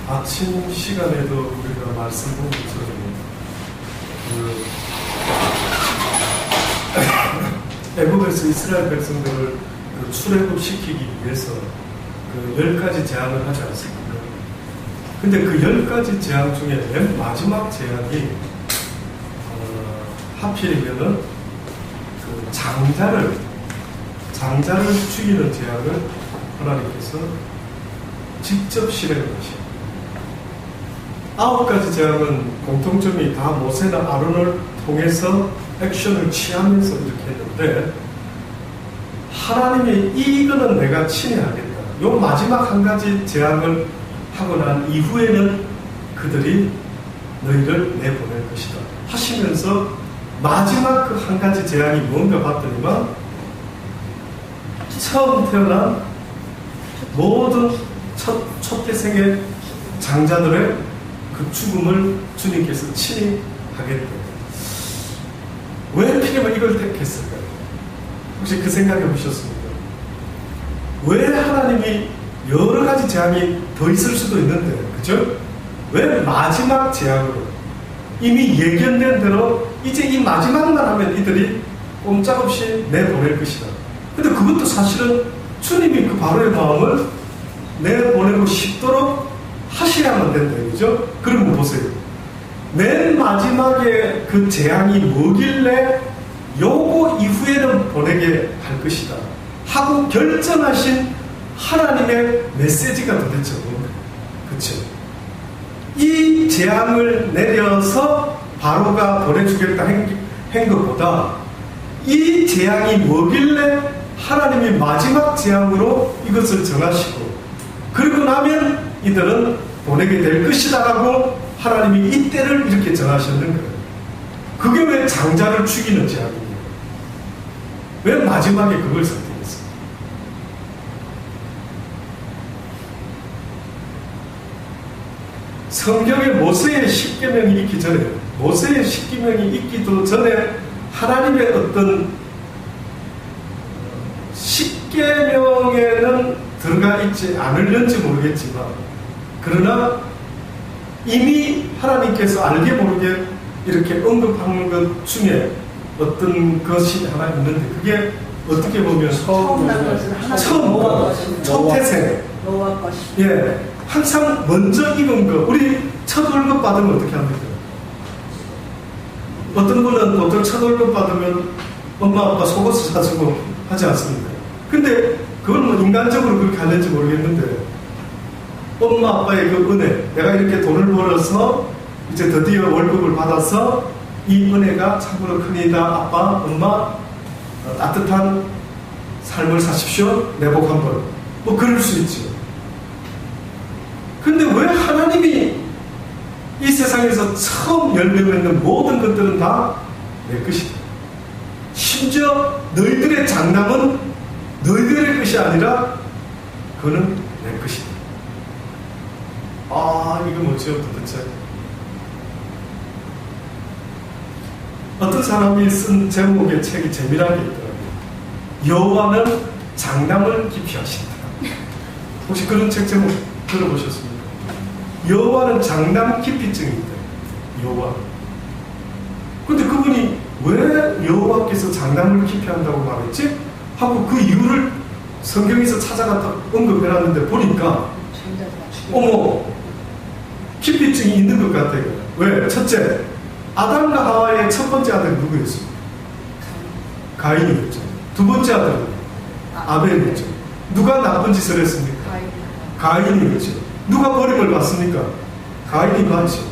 아침 시간에도 우리가 말씀 본 것처럼 애국에서 이스라엘 백성들을 출애굽시키기 위해서 10가지 제안을 하지 않습니까? 근데 그 10가지 제안 중에 맨 마지막 제안이 하필이면은 그 장자를 죽이는 제안을 하나님께서 직접 실행하시고 9가지 제안은 공통점이 다 모세나 아론을 통해서 액션을 취하면서 이렇게 했는데 하나님이 이거는 내가 친히 하겠다. 요 마지막 한 가지 제안을 하고 난 이후에는 그들이 너희를 내보낼 것이다 하시면서 마지막 그 한 가지 제안이 뭔가 봤더니만 처음 태어난 모든 첫 태생의 장자들의 그 죽음을 주님께서 친히 하겠다. 왜 필요면 이걸 택했을까요? 혹시 그 생각해 보셨습니까? 왜 하나님이 여러 가지 재앙이 더 있을 수도 있는데, 그죠? 왜 마지막 재앙으로 이미 예견된 대로 이제 이 마지막만 하면 이들이 꼼짝없이 내보낼 것이다. 근데 그것도 사실은 주님이 그 바로의 마음을 내보내고 싶도록 하셔야만 된다, 그죠? 그러면 보세요. 맨 마지막에 그 재앙이 뭐길래 요거 이후에는 보내게 할 것이다 하고 결정하신 하나님의 메시지가 도대체 뭔가, 그쵸? 이 재앙을 내려서 바로가 보내주겠다 한 것보다 이 재앙이 뭐길래 하나님이 마지막 재앙으로 이것을 정하시고 그리고 나면 이들은 보내게 될 것이다 라고 하나님이 이때를 이렇게 정하셨는 거예요. 그게 왜 장자를 죽이는 재앙입니까? 왜 마지막에 그걸 선택했어요? 성경에 모세의 십계명이 있기 전에, 모세의 십계명이 있기도 전에 하나님의 어떤 십계명에는 들어가 있지 않을는지 모르겠지만 그러나 이미 하나님께서 알게 모르게 이렇게 언급하는 것 중에 어떤 것이 하나 있는데 그게 어떻게 보면 처음 초태생 예, 항상 먼저 입은 거 우리 첫 월급 받으면 어떻게 합니까? 어떤 분은 보통 첫 월급 받으면 엄마 아빠 속옷을 사주고 하지 않습니까? 근데 그건 뭐 인간적으로 그렇게 하는지 모르겠는데 엄마 아빠의 그 은혜, 내가 이렇게 돈을 벌어서 이제 드디어 월급을 받아서 이 은혜가 참으로 크니다. 아빠, 엄마 따뜻한 삶을 사십시오. 내복 한번. 뭐 그럴 수 있죠. 근데 왜 하나님이 이 세상에서 처음 열매 맺는 모든 것들은 다 내 것이다. 심지어 너희들의 장남은 너희들의 것이 아니라 그는 내 것이다. 아, 이거 뭐죠 도대체? 어떤 사람이 쓴 제목의 책이 재미난 게 있더라고요. 여호와는 장남을 기피하신다. 혹시 그런 책 제목 들어보셨습니까? 여호와는 장남 기피증이 있다. 여호와. 근데 그분이 왜 여호와께서 장남을 기피한다고 말했지? 하고 그 이유를 성경에서 찾아갔다 언급해놨는데 보니까 어머, 기피증이 있는 것 같아요. 왜? 첫째, 아담과 하와의 첫 번째 아들은 누구였습니까? 가인이었죠. 두 번째 아들은 아벨이었죠. 누가 나쁜 짓을 했습니까? 가인이었죠. 누가 버림을 받습니까? 가인이 받죠.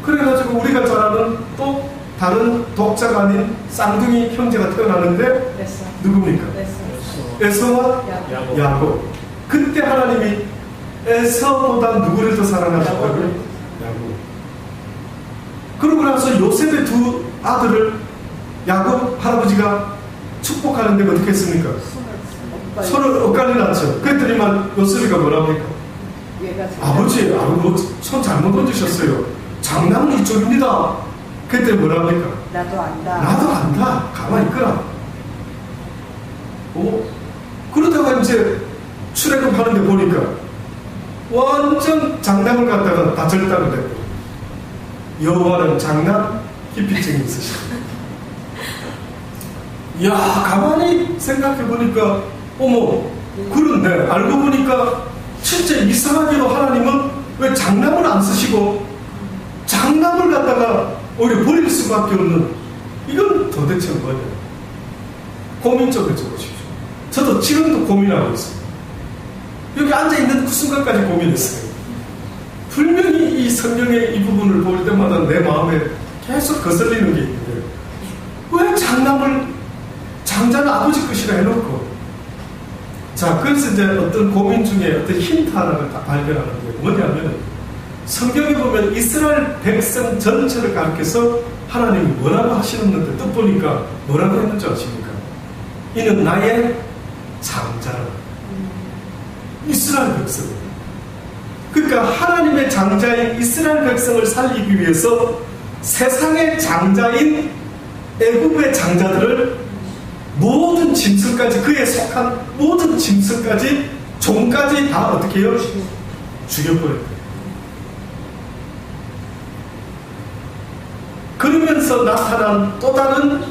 그래가지고 우리가 잘 아는 또 다른 독자가 아닌 쌍둥이 형제가 태어나는데 누굽니까? 에서와 야곱. 그때 하나님이 에서보다 누구를 더 사랑하셨다고요? 야곱. 그러고 나서 요셉의 두 아들을 야곱 할아버지가 축복하는데 어떻게 했습니까? 손을 엇갈려 놨죠. 그랬더니만 요셉이가 뭐라고 합니까? 아버지, 손 잘못 얹으셨어요. 장남은 이쪽입니다. 그때 뭐라 합니까? 나도 안다. 나도 안다. 가만히 있거라. 그러다가 이제 출애굽 하는데 보니까 완전 장남을 갖다가 다 절단을 했고, 여호와는 장남 기피증이 있으시다. 야, 가만히 생각해 보니까, 어머, 그런데 알고 보니까 진짜 이상하게도 하나님은 왜 장남을 안 쓰시고 장남을 갖다가 오히려 버릴 수밖에 없는, 이건 도대체 뭐냐? 고민 좀 해줘보십시오. 저도 지금도 고민하고 있어요. 여기 앉아있는 그 순간까지 고민했어요. 분명히 이 성경의 이 부분을 볼 때마다 내 마음에 계속 거슬리는 게 있는데, 왜 장자는 아버지 것이라 해놓고, 자, 그래서 이제 어떤 고민 중에 어떤 힌트 하나를 딱 발견하는 게 뭐냐면, 성경에 보면 이스라엘 백성 전체를 가리켜서 하나님이 뭐라고 하시는데, 뜻 보니까 뭐라고 했는지 아십니까? 이는 나의 장자라. 이스라엘 백성. 그러니까 하나님의 장자인 이스라엘 백성을 살리기 위해서 세상의 장자인 애굽의 장자들을 모든 짐승까지, 그에 속한 모든 짐승까지, 종까지 다 어떻게 해요? 죽여버렸다. 그러면서 나타난 또 다른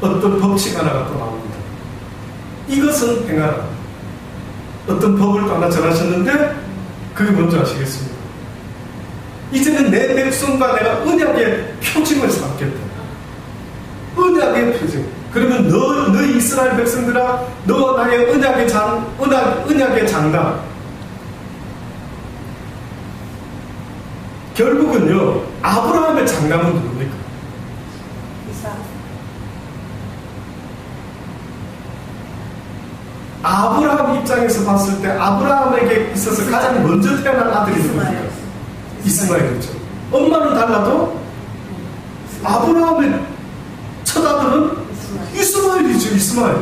어떤 법칙 하나가 또 나옵니다. 이것은 행하라. 어떤 법을 또 하나 전하셨는데, 그게 뭔지 아시겠습니까? 이제는 내 백성과 내가 언약의 표징을 삼겠다. 언약의 표징. 그러면 너희 이스라엘 백성들아, 너와 나의 언약의 장다. 결국은요, 아브라함의 장남은 누굽니까? 이삭. 아브라함 입장에서 봤을 때 아브라함에게 있어서 가장 먼저 태어난 아들이 누굽니까? 이스마엘이죠. 엄마는 달라도 아브라함의 첫 아들은 이스마엘이죠. 이스마엘.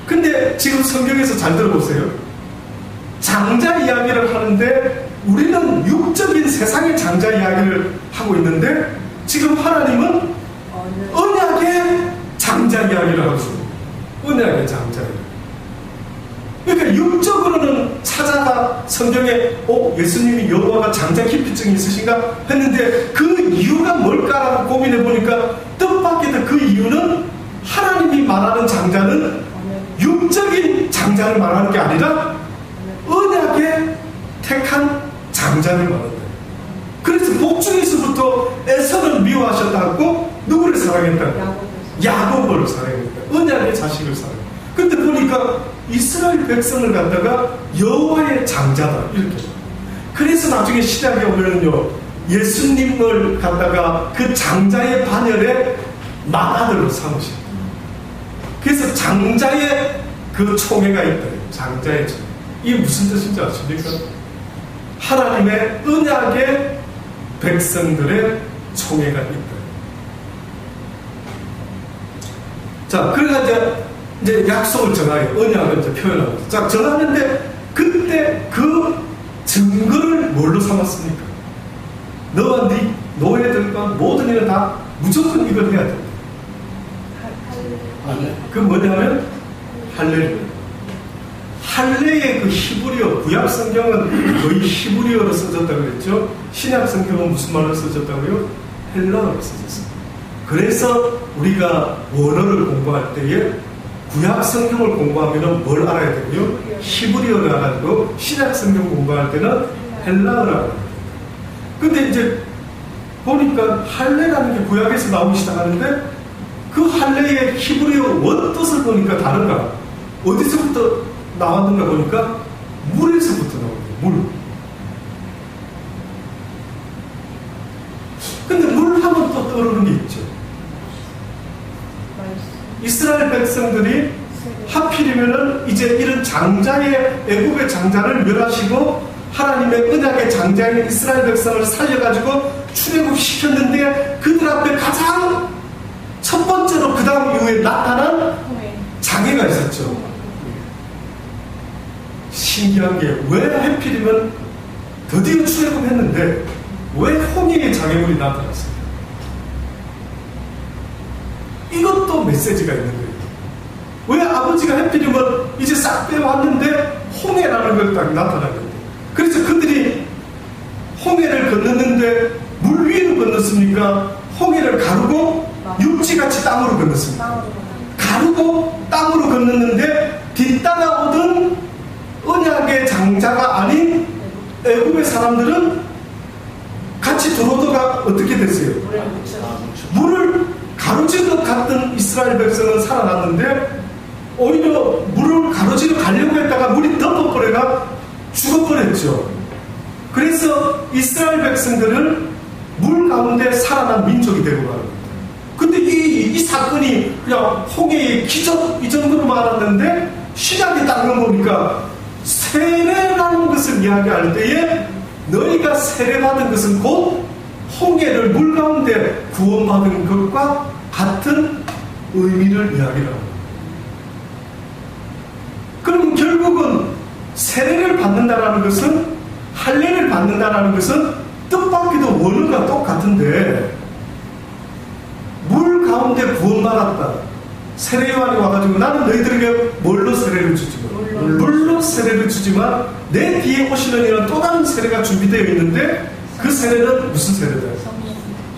근데 지금 성경에서 잘 들어보세요. 장자 이야기를 하는데 우리는 육적인 세상의 장자 이야기를 하고 있는데, 지금 하나님은 언약의 장자 이야기를 하고 있습니다. 언약의 장자 이야기. 그러니까 육적으로는 찾아가 성경에 예수님이 여호와가 장자 기피증이 있으신가 했는데, 그 이유가 뭘까라고 고민해 보니까 뜻밖에도 그 이유는 하나님이 말하는 장자는 육적인 장자를 말하는 게 아니라 언약의 택한 장자를 말한다. 그래서 복중에서부터 에서를 미워하셨다고 누구를 사랑했다? 야곱을 사랑했다. 언약의 자식을 사랑했다. 근데 보니까 이스라엘 백성을 갖다가 여호와의 장자다 이렇게. 그래서 나중에 시작에 오면요, 예수님을 갖다가 그 장자의 반열에 맏아들로 삼으십니다. 그래서 장자의 그 총회가 있다. 장자의 총회. 이게 무슨 뜻인지 아십니까? 하나님의 언약의 백성들의 총회가 있다. 자, 그래서 이제 약속을 정하여 언약을 이제 표현합니다. 자, 정하는데 그때 그 증거를 뭘로 삼았습니까? 너와 네 노예들과 모든 일은 다 무조건 이걸 해야 된다. 그 뭐냐면 할례. 할례의 그 히브리어, 구약 성경은 거의 히브리어로 써졌다고 그랬죠. 신약 성경은 무슨 말로 써졌다고요? 헬라어로 써졌습니다. 그래서 우리가 원어를 공부할 때에 구약 성경을 공부하면 뭘 알아야 되고요? 히브리어를 알아야 되고, 신약 성경 공부할 때는 헬라어를 알아야 돼요. 근데 이제 보니까 할례라는 게 구약에서 나오기 시작하는데, 그 할례의 히브리어 원뜻을 보니까 다른가? 어디서부터 나왔는가 보니까 물에서부터 나옵니다. 물. 근데 물 하면 또 떠오르는 게 있죠. 이스라엘 백성들이 하필이면은 이제 이런 장자의, 애굽의 장자를 멸하시고 하나님의 언약의 장자인 이스라엘 백성을 살려가지고 출애굽시켰는데, 그들 앞에 가장 첫 번째로 그 다음 이후에 나타난 장애가 있었죠. 신기한 게, 왜 하필이면 드디어 출애굽했는데 왜 홍해의 장애물이 나타났어요? 이것도 메시지가 있는 거예요. 왜 아버지가 하필이면 이제 싹 빼왔는데 홍해라는 걸 딱 나타나거든요. 그래서 그들이 홍해를 건넜는데 물 위로 건넜습니까? 홍해를 가르고 육지같이 땅으로 건넜습니다. 가르고 땅으로 건넜는데 뒤따라오던 언약의 장자가 아닌 애굽의 사람들은 같이 들어오다가 어떻게 됐어요? 물을 가로지르 갔던 이스라엘 백성은 살아났는데 오히려 물을 가로지르 가려고 했다가 물이 덮어버려가 죽어버렸죠. 그래서 이스라엘 백성들은 물 가운데 살아난 민족이 되고 가는 겁니다. 근데 이 사건이 그냥 홍해의 기적 이 정도로만 알았는데 신약에 딱 넘어오니까 세례라는 것을 이야기할 때에 너희가 세례받은 것은 곧 홍해를 물 가운데 구원받은 것과 같은 의미를 이야기합니다. 그럼 결국은 세례를 받는다라는 것은 할례를 받는다라는 것은 뜻밖에도 원어가 똑같은데 물 가운데 구원받았다. 세례요한이 와가지고 나는 너희들에게 뭘로 세례를 주지만 물로 세례를 주지만 내 뒤에 오시는 이는 또 다른 세례가 준비되어 있는데 그 세례는 무슨 세례다?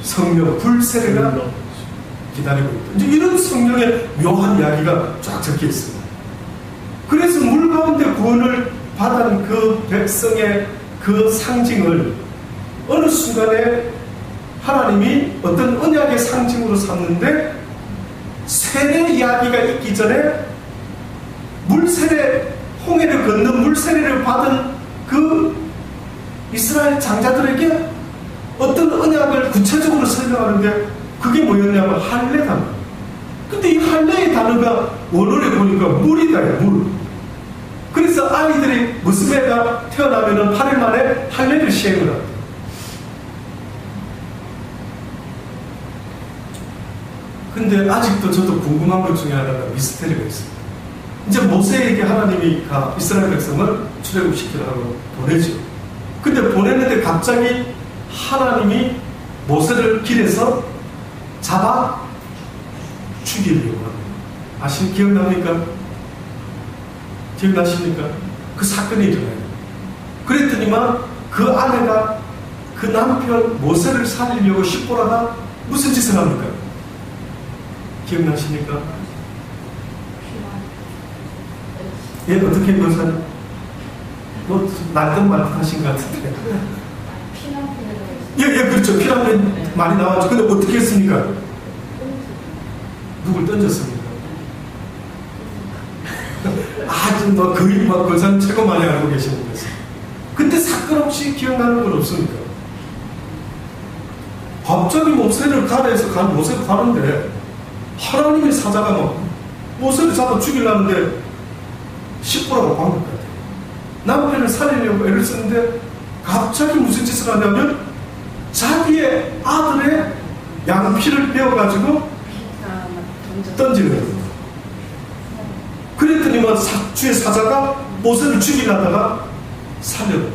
성령 불세례가 기다리고 있다. 이제 이런 성령의 묘한 이야기가 쫙 적혀 있습니다. 그래서 물 가운데 구원을 받은 그 백성의 그 상징을 어느 순간에 하나님이 어떤 언약의 상징으로 삼는데 세례 이야기가 있기 전에 물세례, 홍해를 건넌 물세례를 받은 그 이스라엘 장자들에게 어떤 언약을 구체적으로 설명하는데 그게 뭐였냐면 할례 단어. 근데 이 할례의 단어가 원어를 보니까 물이다, 물. 그래서 아이들이 무슨 애가 태어나면은 8일 만에 할례를 시행을 합니다. 근데 아직도 저도 궁금한 것 중에 하나가 미스테리가 있습니다. 이제 모세에게 하나님이 이스라엘 백성을 출애굽시키라고 보내죠. 근데 보냈는데 갑자기 하나님이 모세를 길에서 잡아 죽이려고 합니다. 기억납니까? 기억나십니까? 그 사건이 일어나요. 그랬더니만 그 아내가 그 남편 모세를 살리려고 십보라가 무슨 짓을 합니까? 기억나십니까? 예, 어떻게 보세요? 날듯 말듯 하신 것 같은데. 예, 그렇죠. 피라미드 많이 나왔죠. 근데 어떻게 했습니까? 누굴 던졌습니까? 아주 거의 그 사람 최고 많이 알고 계시는 거였어요. 근데 사건 없이 기억나는 건 없습니까? 갑자기 모세를 가래에서 모세를 가는데 하나님의 사자가 막 모세를 잡아 죽이려는데 십보라고 간 것 같아요. 남편을 살리려고 애를 쓰는데 갑자기 무슨 짓을 하냐면 자기의 아들의 양피를 베어가지고 던지는 거예요. 그랬더니만 주의 사자가 모세를 죽이려다가 살려요.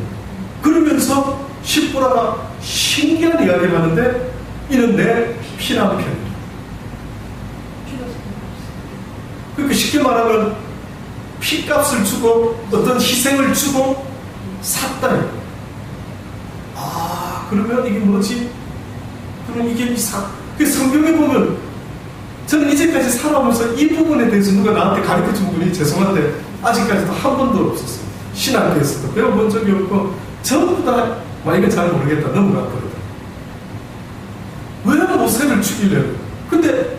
그러면서 십보라가 신기한 이야기를 하는데 이는 내 피남편이다. 그러니까 쉽게 말하면 피값을 주고 어떤 희생을 주고 샀다. 그러면 이게 뭐지? 그럼 이게 성경에 보면 저는 이제까지 살아오면서 이 부분에 대해서 누가 나한테 가르쳐준 분이 죄송한데 아직까지도 한 번도 없었어요. 신학교에서도 배워본 적이 없고 전부 다 이거 잘 모르겠다 넘어갔거든. 왜 모세를 죽이려고? 근데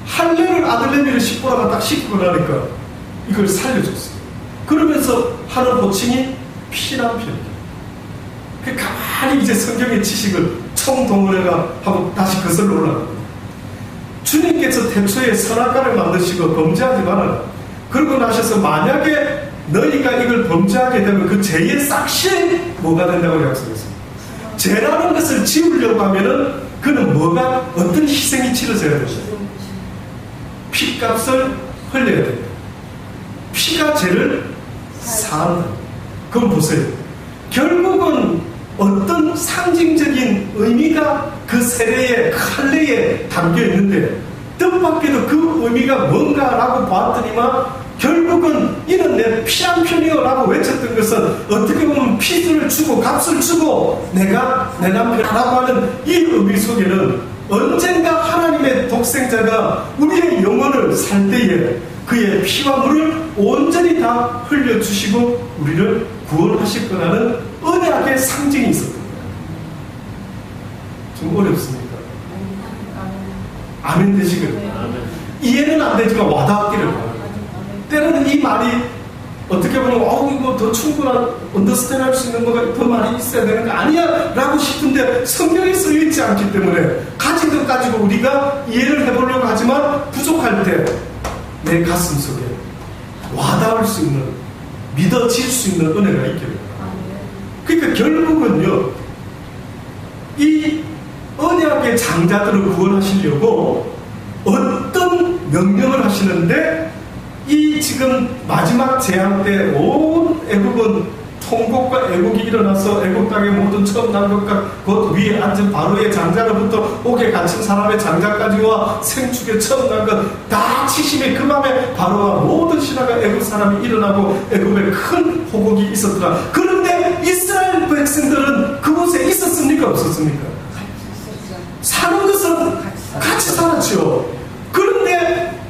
할례를 아들내미를 십보라가 딱 시키고 나니까 이걸 살려줬어요. 그러면서 하는 호칭이 피남편이다. 가만히 이제 성경의 지식을 총동원해가 하고 다시 거슬러 올라갑니다. 주님께서 태초에 선악과를 만드시고 범죄하지 말아라. 그러고 나셔서 만약에 너희가 이걸 범죄하게 되면 그 죄의 싹시 뭐가 된다고 약속했습니다. 죄라는 것을 지우려고 하면은 그는 어떤 희생이 치러져야 되죠? 피값을 흘려야 됩니다. 피가 죄를 사한다. 그럼 보세요. 결국은 어떤 상징적인 의미가 그 세례의 할례에 담겨 있는데 뜻밖에도 그 의미가 뭔가라고 봤더니만 결국은 이는 내 피 한 편이요 기도하고 외쳤던 것은 어떻게 보면 피를 주고 값을 주고 내가 내 남편이라고 하는 이 의미 속에는 언젠가 하나님의 독생자가 우리의 영혼을 살 때에 그의 피와 물을 온전히 다 흘려주시고 우리를 구원하실 거라는 언약의 상징이 있었던 거예요. 좀 어렵습니까? 아멘 되시거든요. 이해는 안 되지만 와닿기를 바랍니다. 때로는 이 말이 어떻게 보면 이거 더 충분한 언더스탠 할 수 있는 거가 더 많이 있어야 되는 거 아니야? 라고 싶은데 성경에 쓰여있지 않기 때문에 가진 것 가지고 우리가 이해를 해보려고 하지만 부족할 때 내 가슴 속에 와닿을 수 있는 믿어질 수 있는 은혜가 있게 됩니다. 그러니까 결국은요 이 언약의 장자들을 구원하시려고 어떤 명령을 하시는데 이 지금 마지막 재앙 때 온 애국은 통곡과 애국이 일어나서 애국 땅의 모든 처음 난 것과 곧 위에 앉은 바로의 장자로부터 옥에 갇힌 사람의 장자까지와 생축의 처음 난 것 다 치심에 그 밤에 바로와 모든 신하가 애국 사람이 일어나고 애국에 큰 호곡이 있었더라. 그런데 이스라엘 백성들은 그곳에 있었습니까? 없었습니까? 사는 것은 같이 살았죠. 그런데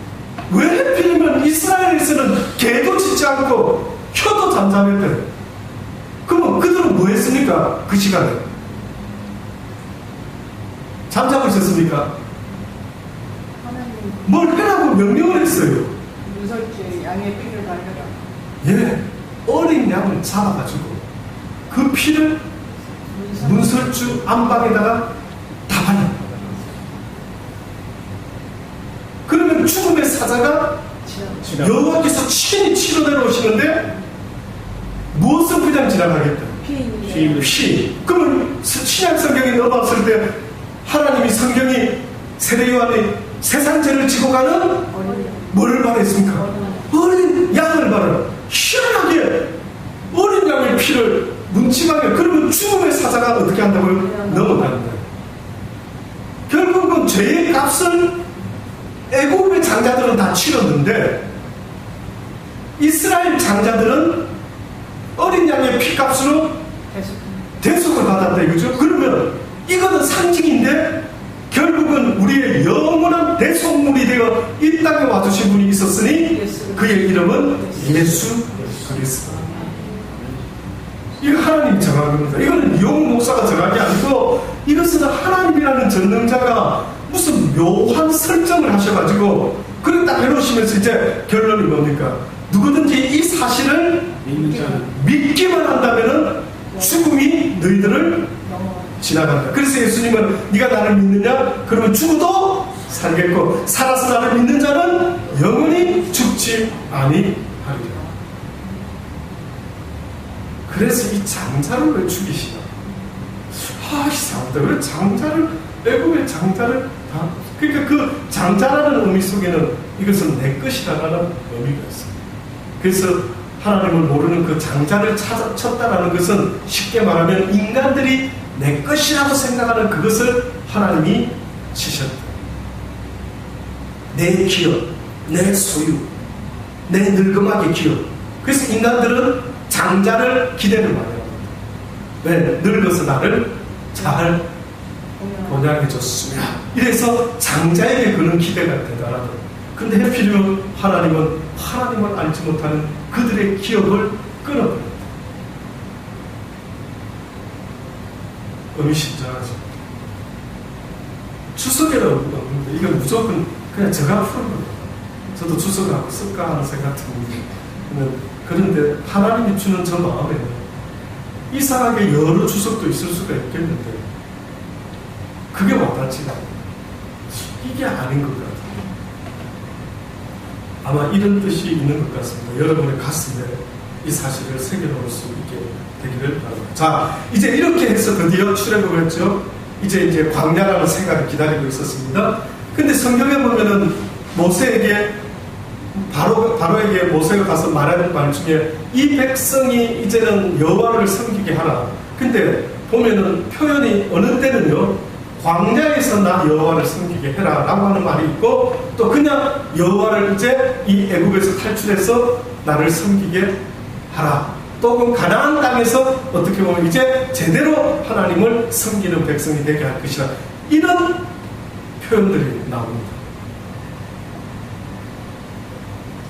왜 하필이면 이스라엘에서는 개도 짖지 않고 혀도 잠잠했대. 그러면 그들은 뭐 했습니까? 그 시간에 잠자고 있었습니까? 뭘 해라고 명령을 했어요. 문설주에 양의 피를 발려라. 예, 어린 양을 잡아가지고 그 피를 문설주 안방에다가 다 발라. 그러면 죽음의 사자가 여호와께서 친히 치러 내려오시는데 무엇을 그냥 지나가겠다? 피. 그러면 신약 성경에 넘어왔을 때 하나님이 성경이 세례 요한이 세상 죄를 지고 가는 뭐를 말했습니까? 어린 양을 말하라. 희한하게 어린 양의 피를 문지방에 그러면 죽음의 사자가 어떻게 한다고요? 넘어간다. 결국은 죄의 값을 애국의 장자들은 다 치렀는데 이스라엘 장자들은 어린 양의 피값으로 대속을 받았다 이거죠. 그러면 이거는 상징인데 결국은 우리의 영원한 대속물이 되어 이 땅에 와주신 분이 있었으니 그의 이름은 예수 그리스도. 이거 하나님이 정한 겁니다. 이거는 이용 목사가 정한 게 아니고 이것은 하나님이라는 전능자가 무슨 묘한 설정을 하셔가지고 그걸 딱 해놓으시면서 이제 결론이 뭡니까? 누구든지 이 사실을 믿기만 한다면은 죽음이 너희들을 지나간다. 그래서 예수님은 네가 나를 믿느냐? 그러면 죽어도 살겠고 살아서 나를 믿는 자는 영원히 죽지 아니하리라. 그래서 이 장자를 왜 죽이시나? 이상하다. 왜 장자를 애국의 장자를 다 그러니까 그 장자라는 의미 속에는 이것은 내 것이다라는 의미가 있습니다. 그래서 하나님을 모르는 그 장자를 쳤다라는 것은 쉽게 말하면 인간들이 내 것이라고 생각하는 그것을 하나님이 치셨다. 내 기업, 내 소유, 내 늙음하게 기업. 그래서 인간들은 장자를 기대를 많이 합니다. 왜? 늙어서 나를 잘 번양해줬으면. 이래서 장자에게 그런 기대가 대단하다. 근데 해필이면 하나님은 하나님을 알지 못하는 그들의 기업을 끊어버립니다. 의미심장하죠. 추석이라고 없는데 이건 무조건 그냥 제가 푸는 겁니다. 저도 추석하고 쓸까 하는 생각 듭니다. 그런데 하나님이 주는 저 마음에는 이상하게 여러 추석도 있을 수가 있겠는데 그게 와닿지가 않아요. 이게 아닌 것 같아요. 아마 이런 뜻이 있는 것 같습니다. 여러분의 가슴에 이 사실을 새겨놓을 수 있게 되기를 바랍니다. 자, 이제 이렇게 해서 드디어 출애굽을 했죠. 이제 광야라는 생각을 기다리고 있었습니다. 근데 성경에 보면은 모세에게 바로에게 모세가 가서 말하는 말 중에 이 백성이 이제는 여호와를 섬기게 하라. 근데 보면은 표현이 어느 때는요 광야에서 나 여호와를 섬기게 해라 라고 하는 말이 있고 또 그냥 여호와를 이제 이 애국에서 탈출해서 나를 섬기게 하라. 또 가나안 땅에서 어떻게 보면 이제 제대로 하나님을 섬기는 백성이 되게 할 것이라. 이런 표현들이 나옵니다.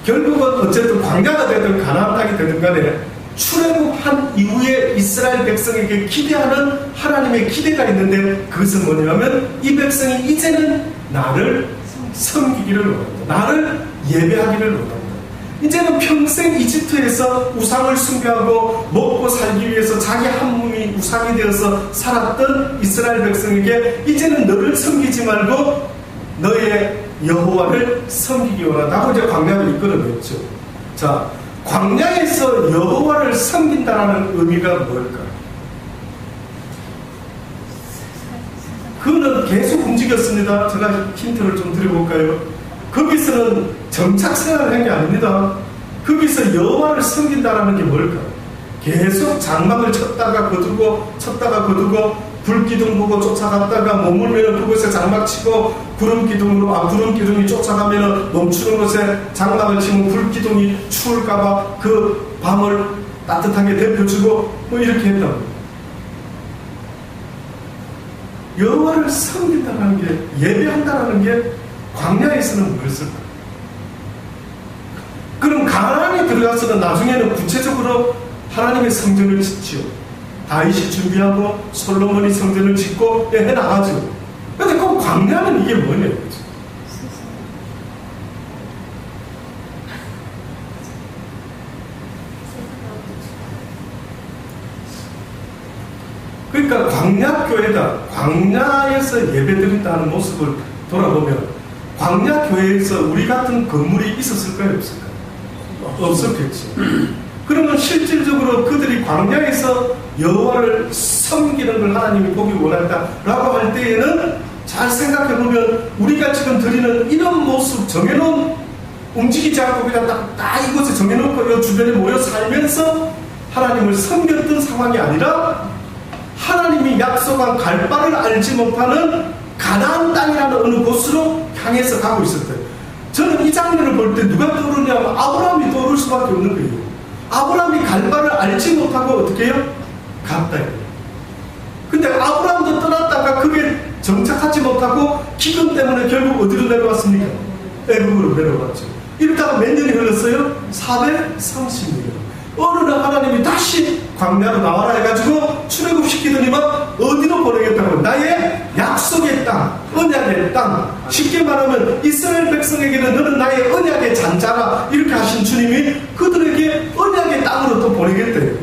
결국은 어쨌든 광야가 되든 가나안 땅이 되든 간에 출애굽한 이후에 이스라엘 백성에게 기대하는 하나님의 기대가 있는데, 그것은 뭐냐면 이 백성이 이제는 나를 섬기기를 원한다. 나를 예배하기를 원한다. 이제는 평생 이집트에서 우상을 숭배하고 먹고 살기 위해서 자기 한 몸이 우상이 되어서 살았던 이스라엘 백성에게 이제는 너를 섬기지 말고 너의 여호와를 섬기기 원한다고 이제 광야를 이끌어냈죠. 자, 광야에서 여호와를 섬긴다라는 의미가 뭘까? 그거는 계속 움직였습니다. 제가 힌트를 좀 드려볼까요? 거기서는 정착 생활을 한 게 아닙니다. 거기서 여호와를 섬긴다라는 게 뭘까? 계속 장막을 쳤다가 거두고 쳤다가 거두고 불기둥 보고 쫓아갔다가 머물면 그곳에 장막 치고 구름 기둥이 쫓아가면 멈추는 곳에 장막을 치면 불기둥이 추울까봐 그 밤을 따뜻하게 데펴주고 뭐 이렇게 했다고. 여호와를 섬긴다는 게, 예배한다는 게 광야에서는 뭐였을까? 그럼 가나안에 들어가서는 나중에는 구체적으로 하나님의 성전을 짓지요. 다윗이 준비하고 솔로몬이 성전을 짓고 해나가죠. 그런데 그 광야는 이게 뭐냐 이거죠. 그러니까 광야교회다. 광야에서 예배드린다는 모습을 돌아보면 광야교회에서 우리 같은 건물이 있었을까요? 없을까요? 없었겠죠. 그러면 실질적으로 그들이 광야에서 여호와를 섬기는 걸 하나님이 보기 원한다라고 할 때에는 잘 생각해보면 우리가 지금 드리는 이런 모습 정해놓은, 움직이지 않고 그냥 딱 이곳에 정해놓고 이 주변에 모여 살면서 하나님을 섬겼던 상황이 아니라 하나님이 약속한 갈 바를 알지 못하는 가나안 땅이라는 어느 곳으로 향해서 가고 있었대요. 저는 이 장면을 볼 때 누가 떠오르냐면 아브라함이 떠오를 수밖에 없는 거예요. 아브라함이 갈 바를 알지 못하고 어떻게 해요? 갔다. 근데 아브라함도 떠났다가 그게 정착하지 못하고 기근 때문에 결국 어디로 내려왔습니까? 애굽으로 내려왔죠. 이러다가 몇 년이 흘렀어요? 430년. 어느 날 하나님이 다시 광야로 나와라 해가지고 출애굽시키더니만 어디로 보내겠다고? 나의 약속의 땅, 언약의 땅. 쉽게 말하면 이스라엘 백성에게는 너는 나의 언약의 잔자라 이렇게 하신 주님이 그들에게 언약의 땅으로 또 보내겠대요.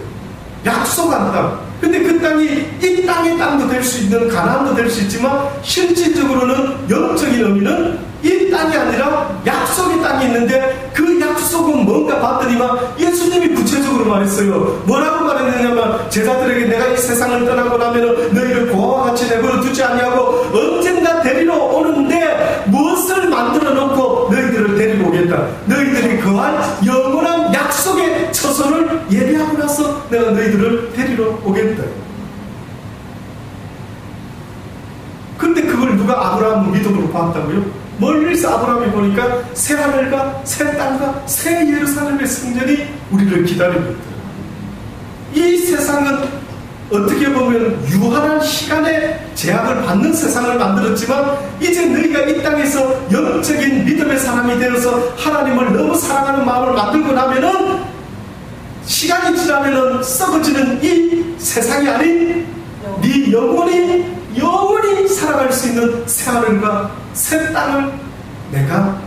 약속한 땅. 근데 그 땅이 이 땅의 땅도 될 수 있는, 가나안도 될 수 있지만 실질적으로는 영적인 의미는 이 땅이 아니라 약속의 땅이 있는데 그 약속은 뭔가 봤더니만 예수님이 구체적으로 말했어요. 뭐라고 말했느냐면 제자들에게 내가 이 세상을 떠나고 나면 너희를 고아와 같이 내버려 두지 아니하고 언젠가 데리러 오는데 무엇을 만들어 놓고 너희들을 데리고 오겠다. 너희들이 거할 영원한 약속의 처소를 예비하고 나서 내가 너희들을 데리러 오겠다. 근데 그걸 누가 아브라함 믿음으로 봤다고요? 멀리서 아브라함이 보니까 새 하늘과 새 땅과 새 예루살렘의 성전이 우리를 기다리고 있더라. 이 세상은 어떻게 보면 유한한 시간의 제약을 받는 세상을 만들었지만 이제 너희가 이 땅에서 영적인 믿음의 사람이 되어서 하나님을 너무 사랑하는 마음을 만들고 나면은 시간이 지나면은 썩어지는 이 세상이 아닌 네 영원히 살아갈 수 있는 새 하늘과 새 땅을 내가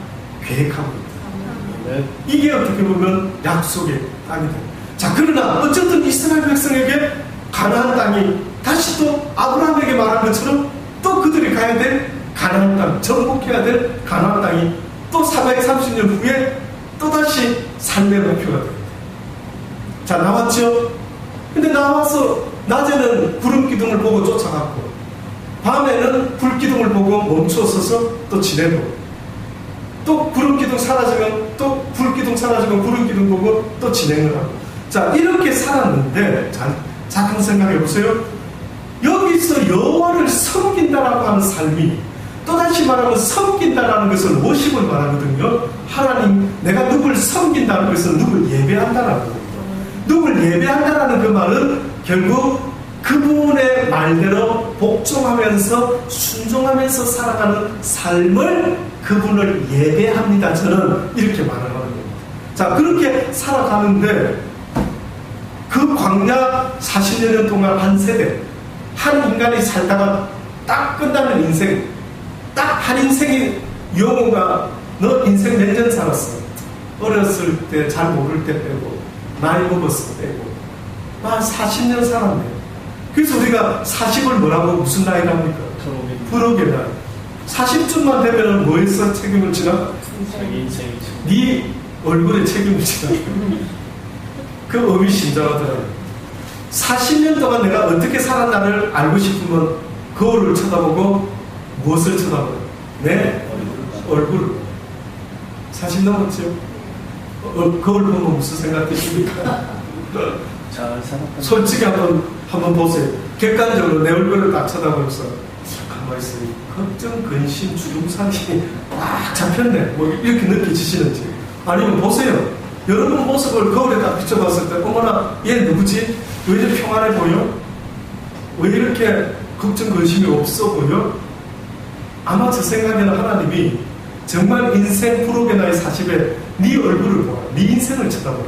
계획하고 있다. 이게 어떻게 보면 약속의 땅이다. 자, 그러나 어쨌든 이스라엘 백성에게 가나안 땅이 다시 또 아브라함에게 말한 것처럼 또 그들이 가야 될 가나안 땅, 정복해야 될 가나안 땅이 또 430년 후에 또다시 삶의 목표가 됩니다. 자, 나왔죠? 근데 나와서 낮에는 구름 기둥을 보고 쫓아갔고 밤에는 불기둥을 보고 멈춰서서 또 지내고 또 구름기둥 사라지면 또 불기둥 사라지면 구름기둥 보고 또 진행을 하고. 자, 이렇게 살았는데 잠깐 생각해 보세요. 여기서 여호와를 섬긴다라고 하는 삶이, 또다시 말하면 섬긴다라는 것은 워십을 말하거든요. 하나님, 내가 누굴 섬긴다는 것은 누굴 예배한다라는 겁니다. 누굴 예배한다라는 그 말은 결국 그분의 말대로 복종하면서 순종하면서 살아가는 삶을 그분을 예배합니다. 저는 이렇게 말을 하는 겁니다. 자, 그렇게 살아가는데 그 광야 40여 동안 한 세대, 한 인간이 살다가 딱 끝나는 인생, 딱 한 인생이 영호가 너 인생 몇 년 살았어? 어렸을 때 잘 모를 때 빼고 나이 먹었을 때 빼고 한 40년 살았네. 그래서 우리가 40을 뭐라고 무슨 나이랍니까? 부록의 나이. 40쯤만 되면 뭐에서 책임을 지나? 자기 인생이 네 얼굴에 책임을 지나. 그 의미 심장하더라고요. 40년 동안 내가 어떻게 살았나를 알고 싶으면 거울을 쳐다보고 무엇을 쳐다봐요? 내 얼굴을. 40 넘었죠? 거울 보면 무슨 생각 드십니까? 잘 살았다. 솔직히 한번 보세요. 객관적으로 내 얼굴을 딱 쳐다보면서 가만히 있으니 걱정, 근심, 주름살이 막 잡혔네. 뭐 이렇게 느껴지시는지. 아니면 보세요. 여러분 모습을 거울에 딱 비춰봤을 때 어머나 얘 누구지? 왜 이렇게 평안해 보여? 왜 이렇게 걱정, 근심이 없어 보여? 아마 제 생각에는 하나님이 정말 인생 부록의 나이 40에 네 얼굴을 보라. 네 인생을 쳐다보라.